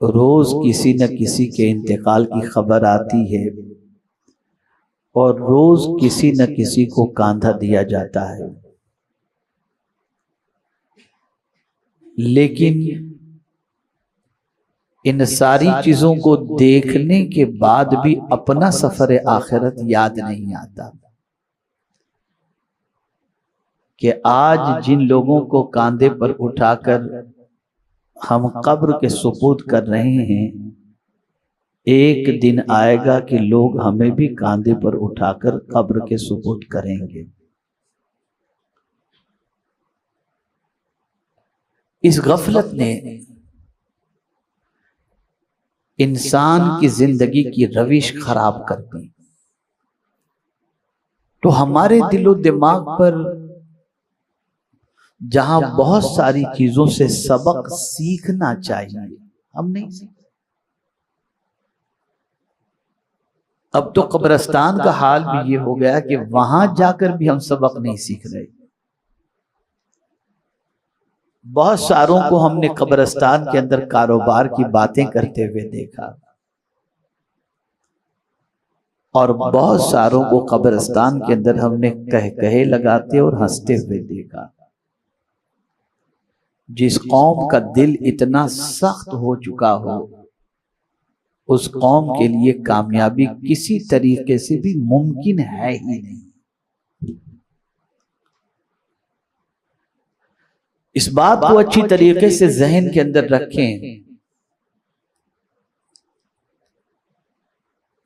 रोज किसी न किसी के इंतकाल की खबर आती है और रोज किसी न किसी को कांधा दिया जाता है, लेकिन इन सारी चीजों को देखने के बाद भी अपना सफर आखिरत याद नहीं आता कि आज जिन लोगों को कांधे पर उठाकर हम कब्र के सुपुर्द कर रहे हैं, एक दिन आएगा कि लोग हमें भी कांधे पर उठाकर कब्र के सुपुर्द करेंगे। इस गफलत ने इंसान की जिंदगी की रविश खराब कर दी। तो हमारे दिलो दिमाग पर जहां बहुत सारी चीजों से सबक सीखना चाहिए, हम नहीं सीखते। अब तो कब्रिस्तान का हाल भी ये हो गया कि वहां जाकर भी हम सबक नहीं सीख रहे। बहुत सारों को हमने कब्रिस्तान के अंदर कारोबार की बातें करते हुए देखा और बहुत सारों को कब्रिस्तान के अंदर हमने कहे लगाते और हंसते हुए देखा। जिस कौम का दिल इतना सख्त हो चुका हो, उस कौम के लिए कामयाबी किसी तरीके से भी मुमकिन है ही नहीं। इस बात को अच्छी तरीके से जहन के अंदर रखें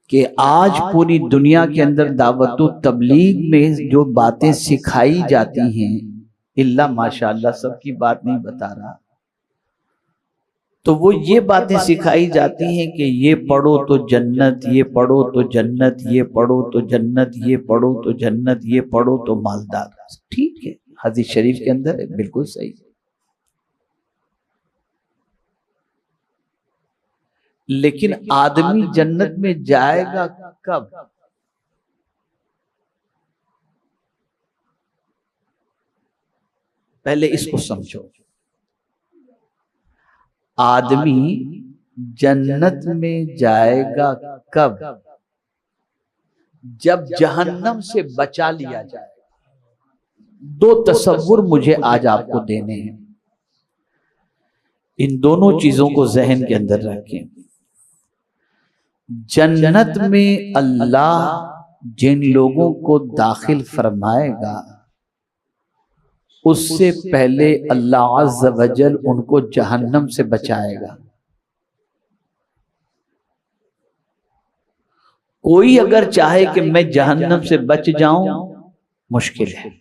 कि आज पूरी दुनिया के अंदर दावत तबलीग में जो बातें सिखाई जाती हैं, इल्ला माशाअल्लाह सबकी बात नहीं बता रहा, तो वो ये बातें सिखाई जाती हैं कि ये पढ़ो तो जन्नत, ये पढ़ो तो जन्नत, ये पढ़ो तो जन्नत, ये पढ़ो तो जन्नत, ये पढ़ो तो मालदार। ठीक है, हदीस शरीफ के अंदर है, बिल्कुल सही। लेकिन आदमी जन्नत में जाएगा कब? पहले इसको समझो। आदमी जन्नत में जाएगा कब? जब जहन्नम से बचा लिया जाए। दो तसव्वुर मुझे आज आपको देने हैं, इन दोनों चीजों को जहन के अंदर रखें। जन्नत में अल्लाह जिन लोगों को दाखिल फरमाएगा, उससे पहले अल्लाह अज़्ज़ व जल उनको जहन्नम से बचाएगा। कोई अगर चाहे कि मैं जहन्नम से बच जाऊं, मुश्किल है।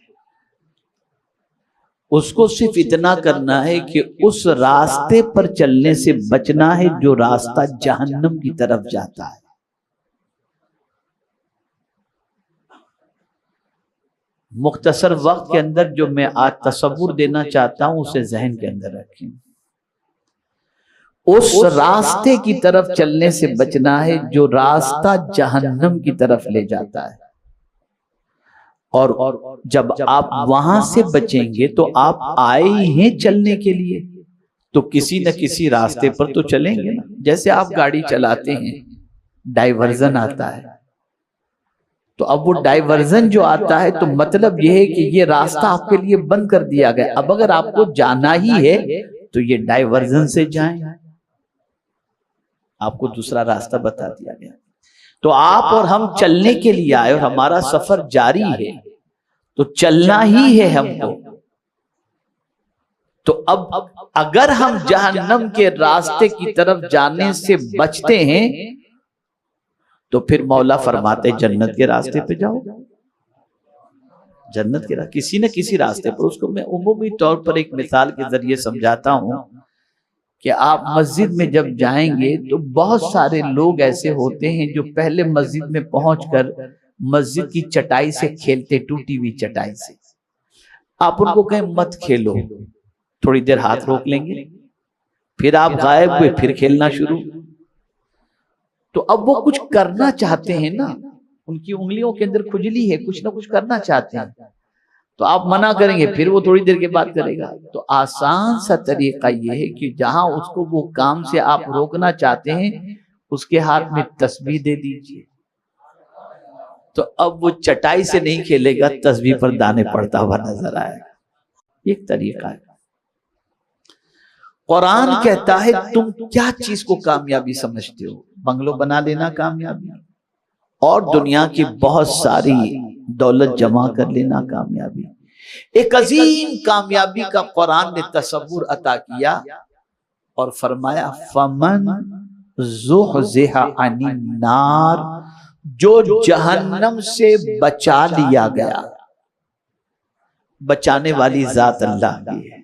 उसको सिर्फ इतना करना है कि उस रास्ते पर चलने से बचना है जो रास्ता जहन्नम की तरफ जाता है। मुख्तसर वक्त के अंदर जो मैं आज तसव्वुर देना चाहता हूं, उसे जहन के अंदर रखें। उस रास्ते की तरफ चलने से बचना है जो रास्ता जहन्नम की तरफ ले जाता है। और जब आप वहां से बचेंगे तो आप आए ही हैं चलने के लिए, तो किसी न किसी रास्ते पर तो चलेंगे ना। जैसे आप गाड़ी चलाते हैं, डाइवर्जन आता है, तो अब वो डाइवर्जन जो आता है, तो मतलब यह है कि ये रास्ता आपके लिए बंद कर दिया गया। अब अगर आपको जाना ही है तो ये डाइवर्जन से जाएं, आपको दूसरा रास्ता बता दिया गया। तो आप और हम चलने के लिए आए और हमारा सफर जारी है, तो चलना ही है हमको। तो अब अगर हम जहन्नम के रास्ते की तरफ जाने से बचते हैं, तो फिर मौला फरमाते जन्नत के रास्ते पे जाओ। जन्नत के रास्ते किसी न किसी रास्ते पर। उसको मैं उमूमी तौर पर एक मिसाल के जरिए समझाता हूं कि आप मस्जिद में जब जाएंगे तो बहुत सारे लोग ऐसे होते हैं जो पहले मस्जिद में पहुंचकर मस्जिद की चटाई से खेलते, टूटी हुई चटाई से। आप उनको कहें मत खेलो, थोड़ी देर हाथ रोक लेंगे, फिर आप गायब हुए, फिर खेलना शुरू। तो अब वो कुछ करना चाहते हैं ना, उनकी उंगलियों के अंदर खुजली है, कुछ ना कुछ करना चाहते हैं। तो आप मना करेंगे, फिर वो थोड़ी देर के बाद करेगा। तो आसान सा तरीका ये है कि जहां उसको वो काम से आप रोकना चाहते हैं, उसके हाथ में तस्बीह दे दीजिए, तो अब वो चटाई से नहीं खेलेगा, तस्बीह पर दाने पड़ता हुआ नजर आएगा। एक तरीका है। कुरान कहता है तुम क्या चीज को कामयाबी समझते हो? बंगलो बना लेना कामयाबी, और दुनिया की बहुत सारी दौलत जमा कर लेना कामयाबी। एक अजीम कामयाबी का कुरान ने तसव्वुर अता किया और फरमाया फमन ज़ुहज़िहा अनिन नार, जो जहन्नम से बचा लिया गया। बचाने वाली जात अल्लाह की है,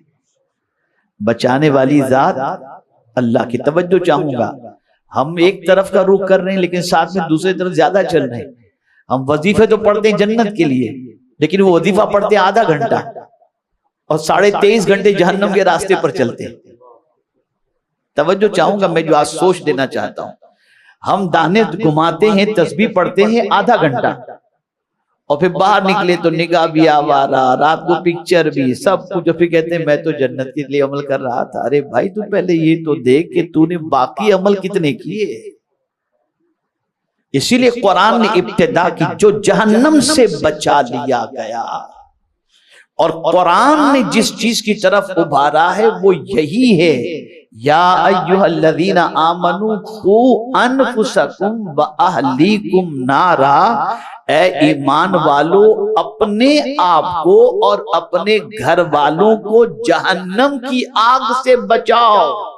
बचाने वाली जात अल्लाह की। तवज्जो चाहूंगा, हम एक तरफ का रुख कर रहे हैं लेकिन साथ में दूसरी तरफ ज्यादा चल रहे हैं। हम वजीफे तो पढ़ते हैं जन्नत के लिए, लेकिन वो वजीफा पढ़ते हैं आधा घंटा और 23.5 घंटे जहन्नम के रास्ते पर चलते हैं। तवज्जो चाहूंगा, मैं जो आज सोच देना चाहता हूं, हम दाने घुमाते हैं, तस्बीह पढ़ते हैं आधा घंटा, और फिर बाहर निकले तो निगाह भी आवारा, रात को पिक्चर भी, सब कुछ। फिर कहते हैं मैं तो जन्नत के लिए अमल कर रहा था। अरे भाई, तू पहले ये तो देख कि तूने बाकी अमल कितने किए। इसीलिए कुरान ने इब्तिदा की, जो जहन्नम से बचा लिया गया। और कुरान ने जिस चीज की तरफ उभारा है वो यही है, या अय्युहल्लज़ीना आमनू खू अनफुसकुम व अहलीकुम नारा, ए ईमान वालों, अपने आप को और अपने घर वालों को जहन्नम की आग से बचाओ।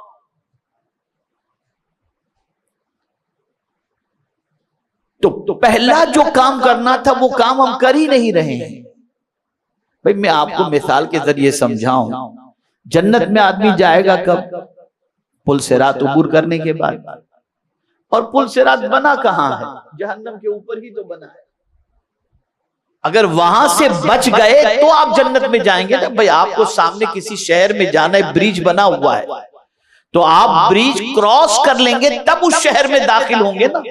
तो पहला जो काम करना था वो काम हम कर ही नहीं रहे हैं। भाई मैं आपको मिसाल के जरिए समझाऊं, जन्नत में आदमी जाएगा कब? पुल सिरात उबूर करने के बाद। और पुल सिरात बना कहां है? जहन्नम के ऊपर ही तो बना है। अगर वहां से बच गए तो आप जन्नत में जाएंगे ना। भाई आपको सामने किसी शहर में जाना है, ब्रिज बना हुआ है, तो आप ब्रिज क्रॉस कर लेंगे तब उस शहर में दाखिल होंगे ना।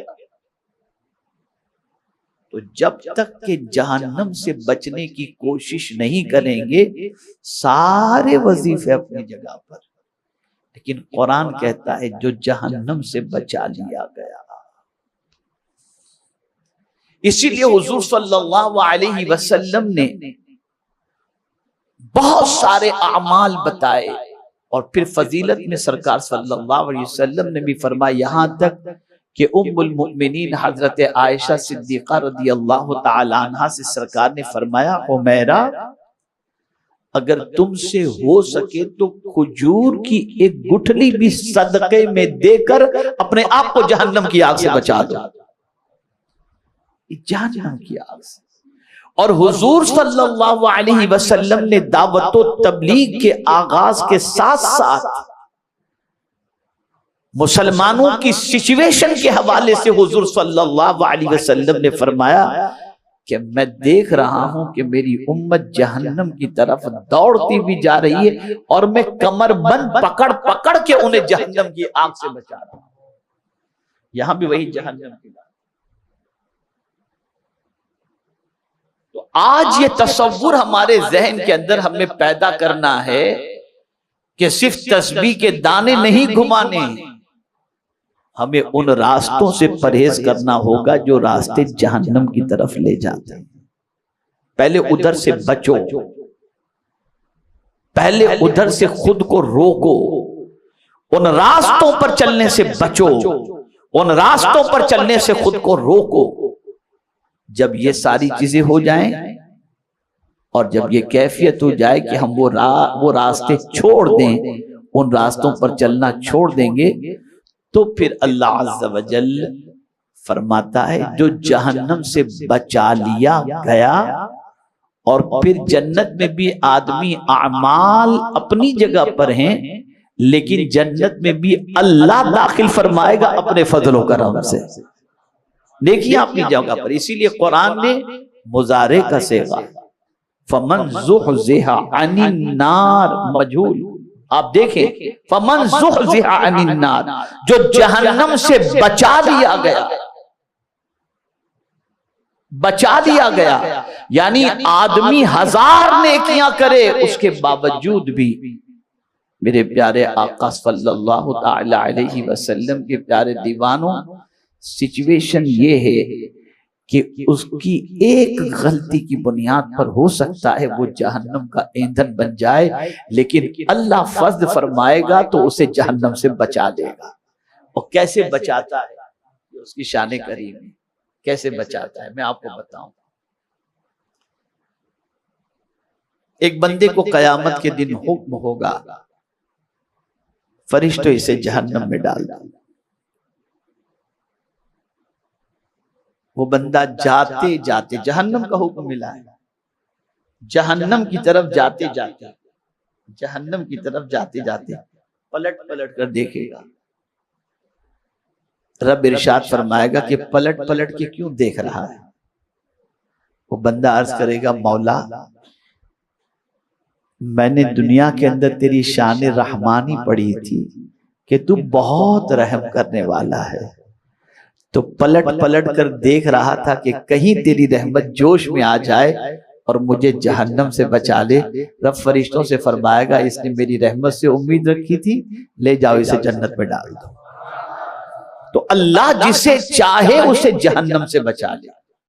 तो जब तक के जहन्नम से बचने की कोशिश नहीं करेंगे, सारे वजीफे अपनी जगह पर। लेकिन कुरान कहता है जो जहन्नम से बचा लिया गया। इसीलिए हुजूर सल्लल्लाहु अलैहि वसल्लम ने बहुत सारे अमाल बताए, और फिर फजीलत में सरकार सल्लल्लाहु अलैहि वसल्लम ने भी फरमाया, यहां तक कि उम्मुल मुमिनीन हजरत आयशा सिद्दीका रदियल्लाहु ताला अन्हा से सरकार ने फरमाया, हुमैरा, अगर तुमसे हो सके तो खजूर की एक गुठली भी सदके में देकर अपने आप को जहन्नम की आग से बचा दो। जहन्नम की आग से। और हुजूर सल्लल्लाहु अलैहि वसल्लम ने दावत व तबलीग के आगाज के साथ साथ मुसलमानों की सिचुएशन के हवाले से हुजूर सल्लल्लाहु अलैहि वसल्लम ने फरमाया कि मैं देख रहा हूं कि मेरी उम्मत जहन्नम की तरफ दौड़ती हुई जा रही है, और मैं कमरबंद पकड़ पकड़ के उन्हें जहन्नम की आग से बचा रहा हूं। यहां भी वही जहन्नम की बात। तो आज ये तसव्वुर हमारे जहन के अंदर हमें पैदा करना है कि सिर्फ तस्बीह के दाने नहीं घुमाने, हमें उन रास्तों से परहेज करना होगा जो रास्ते जहन्नम की तरफ ले जाते हैं। पहले उधर से बचो, पहले उधर से खुद को रोको, उन रास्तों पर चलने से बचो, उन रास्तों पर चलने से खुद को रोको। जब ये सारी चीजें हो जाएं और जब ये कैफियत हो जाए कि हम वो रास्ते छोड़ दें, उन रास्तों पर चलना छोड़ देंगे, तो फिर अल्लाह अज़्ज़ा व जल फरमाता है जो जहन्नम से बचा लिया गया। और फिर जन्नत में भी आदमी अमाल अपनी जगह पर हैं, लेकिन जन्नत में भी अल्लाह दाखिल फरमाएगा अपने फजल व करम से। देखिए अपनी जगह पर। इसीलिए कुरान ने मुजारे का सेगा, फमन ज़ुहज़िहा अनिन नार, मजहूल। आप देखें, फमन ज़ुहज़िहा अनिन नार, जो जहन्नम से बचा लिया गया। बचा लिया गया। यानी आदमी 1000 नेकियां करे, उसके बावजूद भी मेरे प्यारे आका सल्लल्लाहु ताला अलैहि वसल्लम के प्यारे दीवानों, सिचुएशन ये है कि उसकी एक गलती की बुनियाद पर हो सकता है वो जहन्नम का ईंधन बन जाए, लेकिन अल्लाह फर्ज फरमाएगा तो उसे जहन्नम से बचा देगा। और कैसे बचाता है, उसकी शान करीम है, कैसे बचाता है मैं आपको बताऊं। एक बंदे को कयामत के दिन हुक्म होगा, फरिश्तों इसे जहन्नम में डाल दो। वो बंदा जाते जाते, जहन्नम का हुक्म मिला है, जहन्नम की तरफ जाते जाते, जहन्नम की तरफ जाते जाते पलट पलट कर देखेगा। रब इरशाद फरमाएगा कि पलट पलट के क्यों देख रहा है। वो बंदा अर्ज करेगा, मौला मैंने दुनिया के अंदर तेरी शान रहमानी पढ़ी थी कि तू बहुत रहम करने वाला है, तो पलट पलट कर देख रहा था कि कहीं तेरी रहमत जोश में आ जाए और मुझे जहन्नम से बचा ले। रब फरिश्तों से फरमाएगा, इसने मेरी रहमत से उम्मीद रखी थी, ले जाओ इसे जन्नत में डाल दो। तो अल्लाह जिसे चाहे उसे जहन्नम से बचा ले।